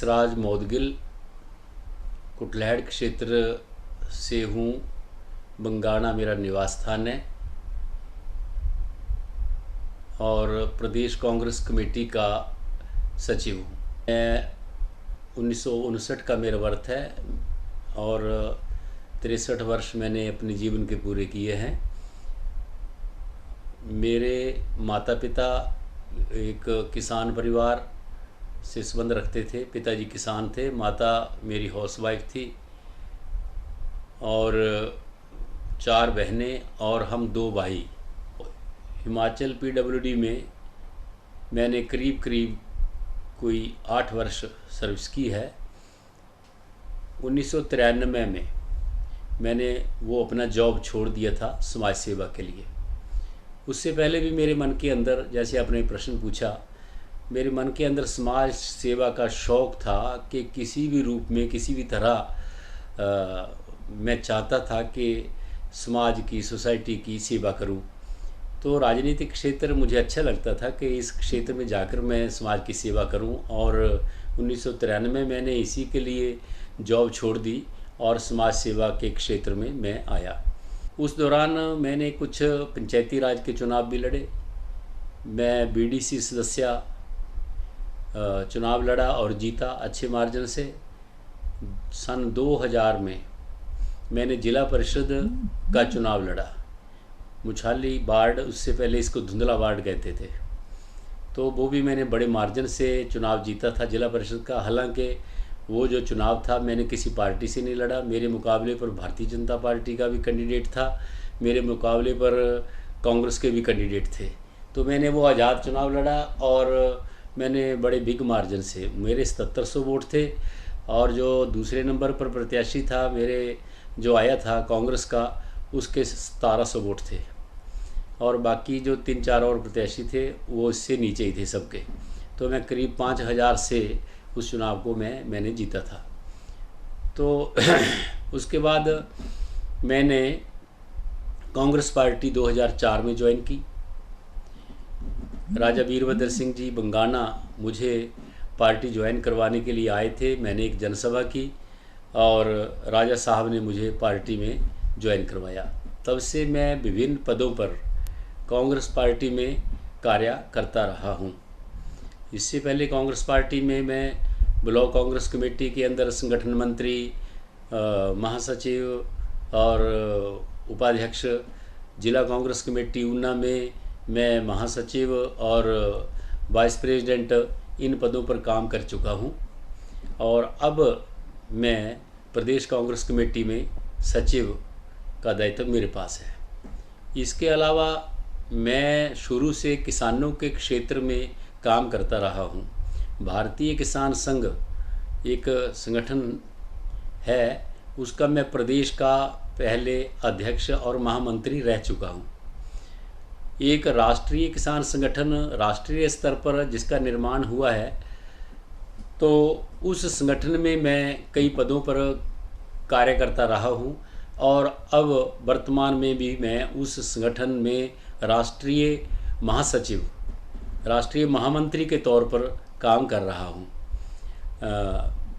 देसराज मोदगिल कुटलैहड़ क्षेत्र से हूँ। बंगाणा मेरा निवास स्थान है और प्रदेश कांग्रेस कमेटी का सचिव हूँ। मैं 1959 का मेरा वर्ष है और 63 वर्ष मैंने अपने जीवन के पूरे किए हैं। मेरे माता पिता एक किसान परिवार से संबंध रखते थे। पिताजी किसान थे, माता मेरी हाउसवाइफ थी और 4 बहनें और हम 2 भाई। हिमाचल पीडब्ल्यूडी में मैंने करीब कोई 8 वर्ष सर्विस की है। 1993 में मैंने वो अपना जॉब छोड़ दिया था समाज सेवा के लिए। उससे पहले भी मेरे मन के अंदर, जैसे आपने प्रश्न पूछा, मेरे मन के अंदर समाज सेवा का शौक़ था कि किसी भी रूप में, किसी भी तरह मैं चाहता था कि समाज की, सोसाइटी की सेवा करूं। तो राजनीतिक क्षेत्र मुझे अच्छा लगता था कि इस क्षेत्र में जाकर मैं समाज की सेवा करूं और 1993 में मैंने इसी के लिए जॉब छोड़ दी और समाज सेवा के क्षेत्र में मैं आया। उस दौरान मैंने कुछ पंचायती राज के चुनाव भी लड़े। मैं बीडीसी सदस्य चुनाव लड़ा और जीता अच्छे मार्जिन से। सन 2000 में मैंने जिला परिषद का चुनाव लड़ा। मुछाली वार्ड, उससे पहले इसको धुंधला वार्ड कहते थे, तो वो भी मैंने बड़े मार्जिन से चुनाव जीता था जिला परिषद का। हालांकि वो जो चुनाव था मैंने किसी पार्टी से नहीं लड़ा। मेरे मुकाबले पर भारतीय जनता पार्टी का भी कैंडिडेट था, मेरे मुकाबले पर कांग्रेस के भी कैंडिडेट थे। तो मैंने वो आज़ाद चुनाव लड़ा और मैंने बड़े बिग मार्जिन से, मेरे 7700 वोट थे और जो दूसरे नंबर पर प्रत्याशी था मेरे, जो आया था कांग्रेस का, उसके 1700 वोट थे और बाकी जो 3-4 और प्रत्याशी थे वो इससे नीचे ही थे सबके। तो मैं करीब 5000 से उस चुनाव को मैंने जीता था। तो उसके बाद मैंने कांग्रेस पार्टी 2004 में ज्वाइन की। राजा वीरभद्र सिंह जी बंगाणा मुझे पार्टी ज्वाइन करवाने के लिए आए थे। मैंने एक जनसभा की और राजा साहब ने मुझे पार्टी में ज्वाइन करवाया। तब से मैं विभिन्न पदों पर कांग्रेस पार्टी में कार्य करता रहा हूँ। इससे पहले कांग्रेस पार्टी में मैं ब्लॉक कांग्रेस कमेटी के अंदर संगठन मंत्री, महासचिव और उपाध्यक्ष। जिला कांग्रेस कमेटी ऊना में मैं महासचिव और वाइस प्रेसिडेंट, इन पदों पर काम कर चुका हूँ और अब मैं प्रदेश कांग्रेस कमेटी में सचिव का दायित्व मेरे पास है। इसके अलावा मैं शुरू से किसानों के क्षेत्र में काम करता रहा हूँ। भारतीय किसान संघ एक संगठन है, उसका मैं प्रदेश का पहले अध्यक्ष और महामंत्री रह चुका हूँ। एक राष्ट्रीय किसान संगठन राष्ट्रीय स्तर पर जिसका निर्माण हुआ है, तो उस संगठन में मैं कई पदों पर कार्य करता रहा हूँ और अब वर्तमान में भी मैं उस संगठन में राष्ट्रीय महासचिव, राष्ट्रीय महामंत्री के तौर पर काम कर रहा हूँ।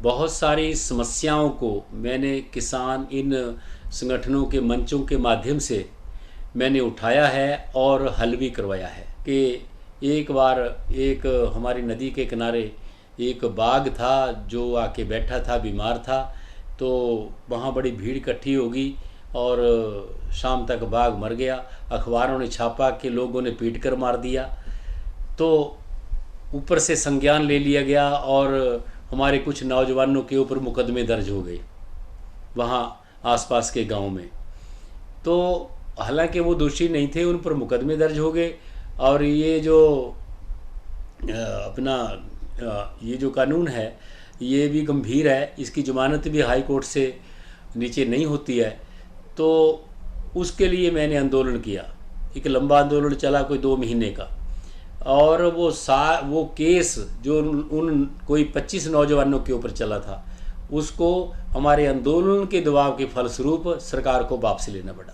बहुत सारी समस्याओं को मैंने किसान इन संगठनों के मंचों के माध्यम से मैंने उठाया है और हल भी करवाया है। कि एक बार एक हमारी नदी के किनारे एक बाघ था जो आके बैठा था, बीमार था, तो वहाँ बड़ी भीड़ इकट्ठी होगी और शाम तक बाघ मर गया। अखबारों ने छापा कि लोगों ने पीट कर मार दिया। तो ऊपर से संज्ञान ले लिया गया और हमारे कुछ नौजवानों के ऊपर मुकदमे दर्ज हो गए वहाँ आसपास के गांव में। तो हालांकि वो दोषी नहीं थे, उन पर मुकदमे दर्ज हो गए और ये जो ये जो कानून है ये भी गंभीर है, इसकी ज़मानत भी हाई कोर्ट से नीचे नहीं होती है। तो उसके लिए मैंने आंदोलन किया, एक लंबा आंदोलन चला कोई 2 महीने का, और वो केस जो उन कोई 25 नौजवानों के ऊपर चला था, उसको हमारे आंदोलन के दबाव के फलस्वरूप सरकार को वापस लेना पड़ा।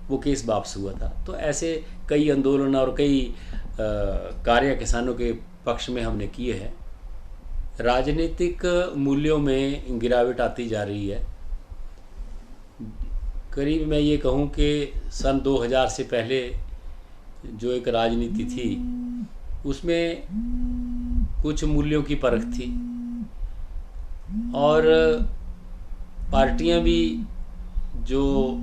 वो केस वापस हुआ था। तो ऐसे कई आंदोलन और कई कार्य किसानों के पक्ष में हमने किए हैं। राजनीतिक मूल्यों में गिरावट आती जा रही है। करीब मैं ये कहूँ कि सन 2000 से पहले जो एक राजनीति थी उसमें कुछ मूल्यों की परख थी और पार्टियां भी जो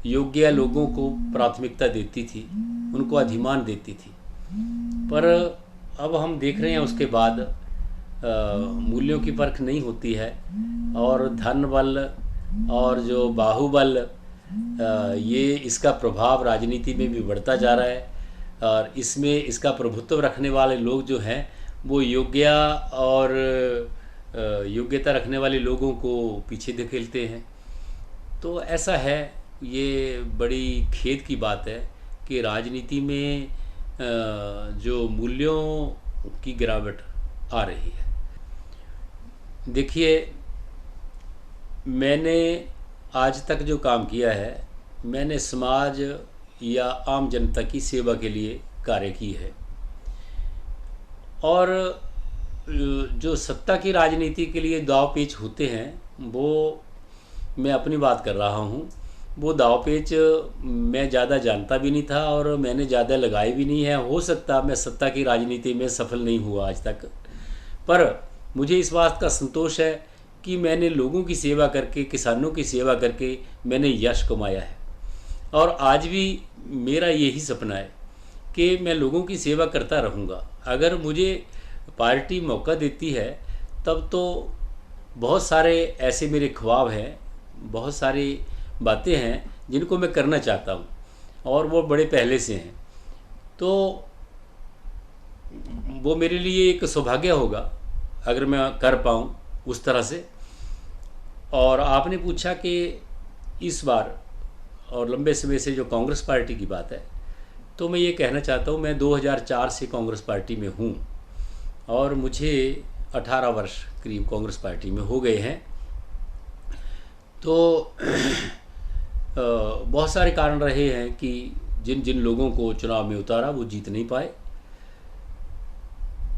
योग्य लोगों को प्राथमिकता देती थी उनको अधिमान देती थी। पर अब हम देख रहे हैं उसके बाद मूल्यों की परख नहीं होती है और धन बल और जो बाहुबल ये इसका प्रभाव राजनीति में भी बढ़ता जा रहा है और इसमें इसका प्रभुत्व रखने वाले लोग जो हैं वो योग्यता रखने वाले लोगों को पीछे धकेलते हैं। तो ऐसा है, ये बड़ी खेद की बात है कि राजनीति में जो मूल्यों की गिरावट आ रही है। देखिए, मैंने आज तक जो काम किया है, मैंने समाज या आम जनता की सेवा के लिए कार्य की है और जो सत्ता की राजनीति के लिए दाव पेच होते हैं वो मैं अपनी बात कर रहा हूँ। वो दाव पेच मैं ज़्यादा जानता भी नहीं था और मैंने ज़्यादा लगाई भी नहीं है। हो सकता मैं सत्ता की राजनीति में सफल नहीं हुआ आज तक, पर मुझे इस बात का संतोष है कि मैंने लोगों की सेवा करके, किसानों की सेवा करके मैंने यश कमाया है और आज भी मेरा यही सपना है कि मैं लोगों की सेवा करता रहूँगा। अगर मुझे पार्टी मौका देती है तब तो बहुत सारे ऐसे मेरे ख्वाब हैं, बहुत सारी बातें हैं जिनको मैं करना चाहता हूँ और वो बड़े पहले से हैं। तो वो मेरे लिए एक सौभाग्य होगा अगर मैं कर पाऊँ उस तरह से। और आपने पूछा कि इस बार और लंबे समय से जो कांग्रेस पार्टी की बात है, तो मैं ये कहना चाहता हूँ, मैं 2004 से कांग्रेस पार्टी में हूँ और मुझे 18 वर्ष करीब कांग्रेस पार्टी में हो गए हैं। तो बहुत सारे कारण रहे हैं कि जिन जिन लोगों को चुनाव में उतारा वो जीत नहीं पाए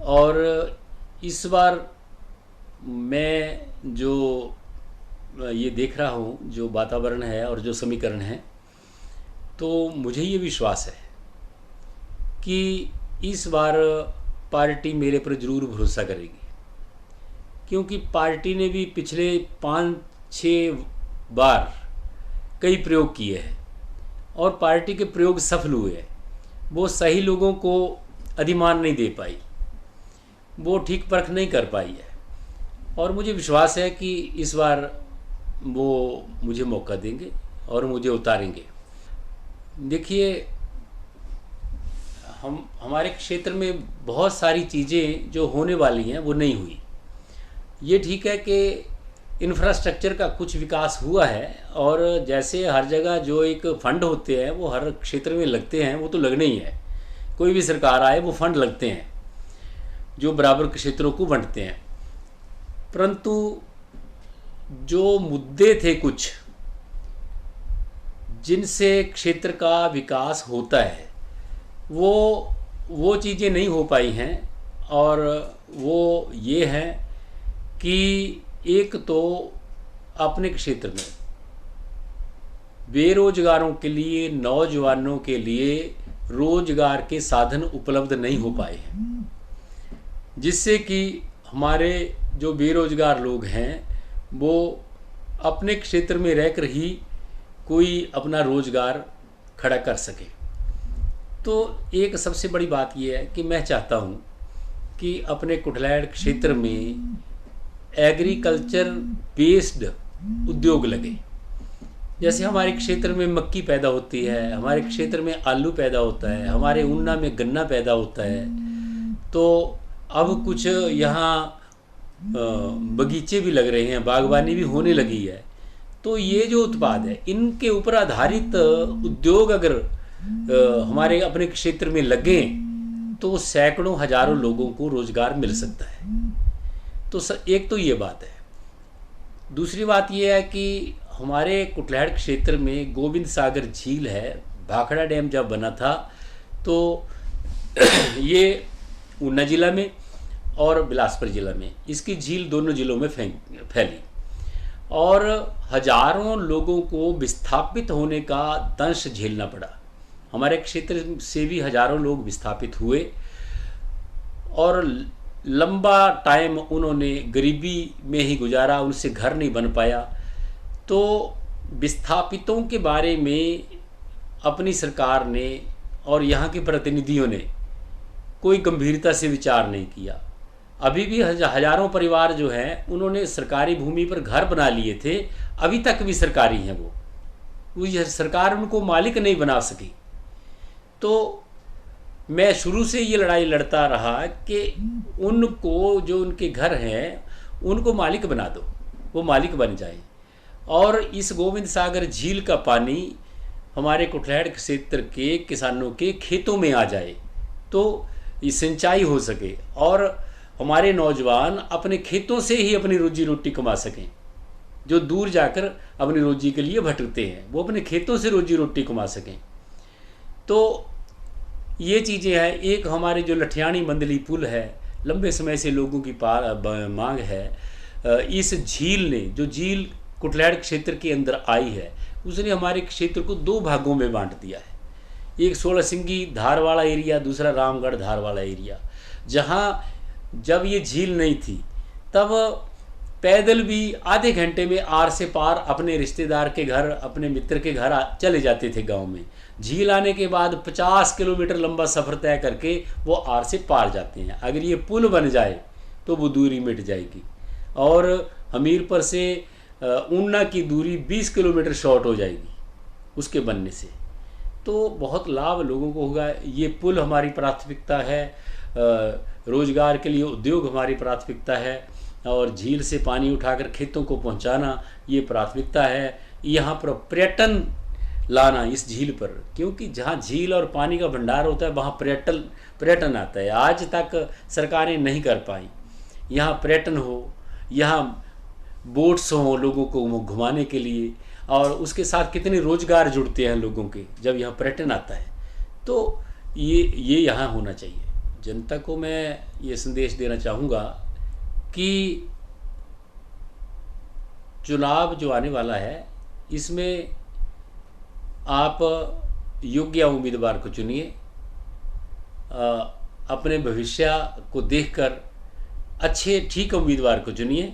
और इस बार मैं जो ये देख रहा हूँ, जो वातावरण है और जो समीकरण है, तो मुझे ये विश्वास है कि इस बार पार्टी मेरे पर ज़रूर भरोसा करेगी, क्योंकि पार्टी ने भी पिछले 5-6 बार कई प्रयोग किए हैं और पार्टी के प्रयोग सफल हुए हैं। वो सही लोगों को अधिमान नहीं दे पाई, वो ठीक परख नहीं कर पाई है और मुझे विश्वास है कि इस बार वो मुझे मौका देंगे और मुझे उतारेंगे। देखिए, हमारे क्षेत्र में बहुत सारी चीज़ें जो होने वाली हैं वो नहीं हुई। ये ठीक है कि इंफ्रास्ट्रक्चर का कुछ विकास हुआ है और जैसे हर जगह जो एक फ़ंड होते हैं वो हर क्षेत्र में लगते हैं, वो तो लगने ही है। कोई भी सरकार आए वो फ़ंड लगते हैं जो बराबर क्षेत्रों को बांटते हैं, परंतु जो मुद्दे थे कुछ जिनसे क्षेत्र का विकास होता है वो चीज़ें नहीं हो पाई हैं। और वो ये हैं कि एक तो अपने क्षेत्र में बेरोजगारों के लिए, नौजवानों के लिए रोजगार के साधन उपलब्ध नहीं हो पाए हैं, जिससे कि हमारे जो बेरोजगार लोग हैं वो अपने क्षेत्र में रहकर ही कोई अपना रोजगार खड़ा कर सके। तो एक सबसे बड़ी बात यह है कि मैं चाहता हूँ कि अपने कुटलैहड़ क्षेत्र में एग्रीकल्चर बेस्ड उद्योग लगे। जैसे हमारे क्षेत्र में मक्की पैदा होती है, हमारे क्षेत्र में आलू पैदा होता है, हमारे ऊना में गन्ना पैदा होता है, तो अब कुछ यहाँ बगीचे भी लग रहे हैं, बागवानी भी होने लगी है। तो ये जो उत्पाद है इनके ऊपर आधारित उद्योग अगर हमारे अपने क्षेत्र में लगे तो सैकड़ों हजारों लोगों को रोजगार मिल सकता है। तो एक तो ये बात है। दूसरी बात ये है कि हमारे कुटलैहड़ क्षेत्र में गोविंद सागर झील है। भाखड़ा डैम जब बना था तो ये ऊना जिला में और बिलासपुर जिला में। इसकी झील दोनों जिलों में फैली और हजारों लोगों को विस्थापित होने का दंश झेलना पड़ा। हमारे क्षेत्र से भी हजारों लोग विस्थापित हुए और लंबा टाइम उन्होंने गरीबी में ही गुजारा, उनसे घर नहीं बन पाया। तो विस्थापितों के बारे में अपनी सरकार ने और यहाँ के प्रतिनिधियों ने कोई गंभीरता से विचार नहीं किया। अभी भी हजारों परिवार जो हैं उन्होंने सरकारी भूमि पर घर बना लिए थे, अभी तक भी सरकारी हैं वो सरकार उनको मालिक नहीं बना सकी। तो मैं शुरू से ये लड़ाई लड़ता रहा कि उनको, जो उनके घर हैं, उनको मालिक बना दो, वो मालिक बन जाए और इस गोविंद सागर झील का पानी हमारे कुटलैहड़ क्षेत्र के किसानों के खेतों में आ जाए तो ये सिंचाई हो सके और हमारे नौजवान अपने खेतों से ही अपनी रोजी रोटी कमा सकें। जो दूर जाकर अपनी रोजी के लिए भटकते हैं वो अपने खेतों से रोजी रोटी कमा सकें। तो ये चीज़ें हैं। एक हमारे जो लठियाणी मंदली पुल है, लंबे समय से लोगों की मांग है। इस झील ने, जो झील कुटलैहड़ क्षेत्र के अंदर आई है, उसने हमारे क्षेत्र को 2 भागों में बांट दिया है। एक 16 सिंगी धार वाला एरिया, दूसरा रामगढ़ धार वाला एरिया। जहाँ जब ये झील नहीं थी तब पैदल भी आधे घंटे में आर से पार अपने रिश्तेदार के घर, अपने मित्र के घर चले जाते थे गांव में। झील आने के बाद 50 किलोमीटर लंबा सफ़र तय करके वो आर से पार जाते हैं। अगर ये पुल बन जाए तो वो दूरी मिट जाएगी और हमीरपुर से ऊना की दूरी 20 किलोमीटर शॉर्ट हो जाएगी उसके बनने से। तो बहुत लाभ लोगों को होगा। ये पुल हमारी प्राथमिकता है, रोजगार के लिए उद्योग हमारी प्राथमिकता है और झील से पानी उठाकर खेतों को पहुंचाना ये प्राथमिकता है। यहाँ पर पर्यटन लाना इस झील पर, क्योंकि जहाँ झील और पानी का भंडार होता है वहाँ पर्यटन आता है। आज तक सरकारें नहीं कर पाई। यहाँ पर्यटन हो, यहाँ बोट्स हों लोगों को घुमाने के लिए और उसके साथ कितने रोजगार जुड़ते हैं लोगों के जब यहाँ पर्यटन आता है। तो ये यहाँ होना चाहिए। जनता को मैं ये संदेश देना चाहूँगा कि चुनाव जो आने वाला है इसमें आप योग्य उम्मीदवार को चुनिए। अपने भविष्य को देखकर अच्छे ठीक उम्मीदवार को चुनिए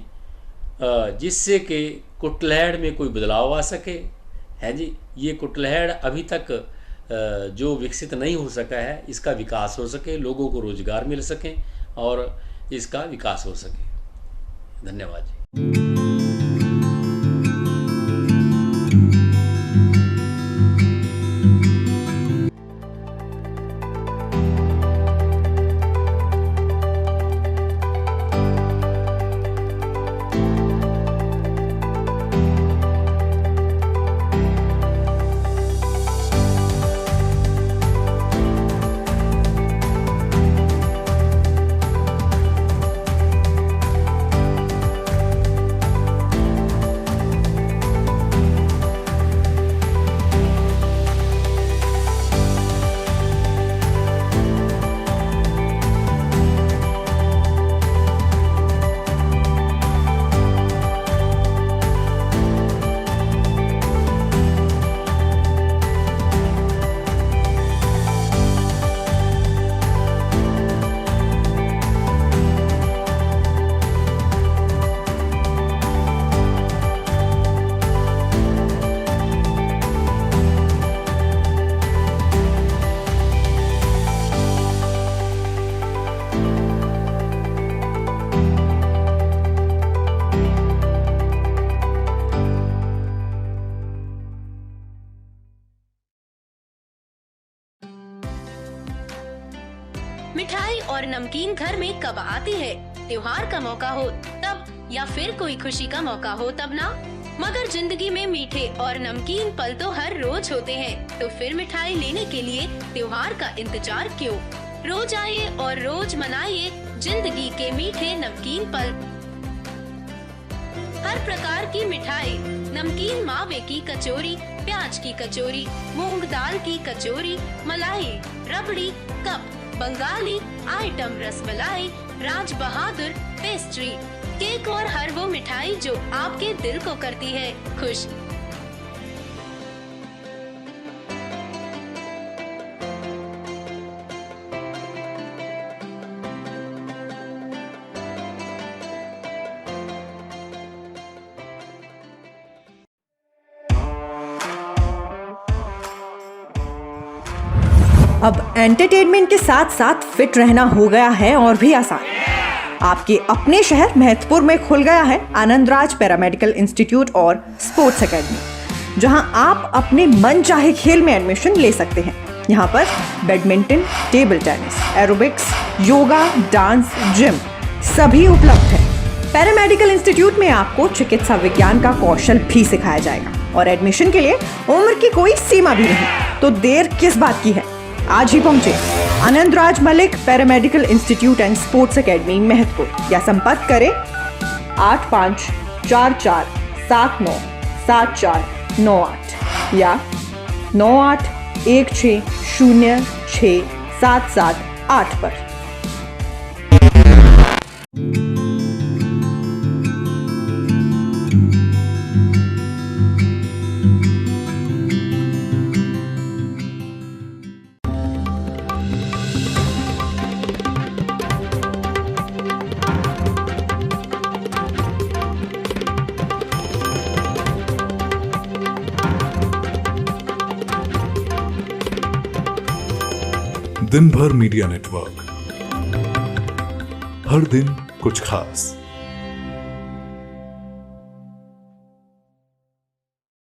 जिससे कि कुटलैहड़ में कोई बदलाव आ सके। है जी, ये कुटलैहड़ अभी तक जो विकसित नहीं हो सका है इसका विकास हो सके, लोगों को रोजगार मिल सके और इसका विकास हो सके। धन्यवाद जी। मिठाई और नमकीन घर में कब आती है? त्योहार का मौका हो तब या फिर कोई खुशी का मौका हो तब ना। मगर जिंदगी में मीठे और नमकीन पल तो हर रोज होते हैं, तो फिर मिठाई लेने के लिए त्योहार का इंतजार क्यों? रोज आइए और रोज मनाइए जिंदगी के मीठे नमकीन पल। हर प्रकार की मिठाई, नमकीन मावे की कचौरी, प्याज की कचौरी, मूंग दाल की कचौरी, मलाई, रबड़ी, cup, Bengali item rasmalai, Raj Bahadur pastry, cake और हर वो मिठाई जो आपके दिल को करती है खुश। अब एंटरटेनमेंट के साथ साथ फिट रहना हो गया है और भी आसान। आपके अपने शहर महतपुर में खुल गया है आनंदराज पैरामेडिकल इंस्टीट्यूट और स्पोर्ट्स एकेडमी, जहां आप अपने मन चाहे खेल में एडमिशन ले सकते हैं। यहां पर badminton, table tennis, aerobics, yoga, dance, gym सभी उपलब्ध है। पैरामेडिकल इंस्टीट्यूट में आपको चिकित्सा विज्ञान का कौशल भी सिखाया जाएगा और एडमिशन के लिए उम्र की कोई सीमा भी नहीं। तो देर किस बात की है, आज ही पहुंचे Anandraj Malik paramedical institute and sports academy Mahatpur या संपर्क करें 8544797498 या 9816067778 पर। दिन भर मीडिया नेटवर्क, हर दिन कुछ खास।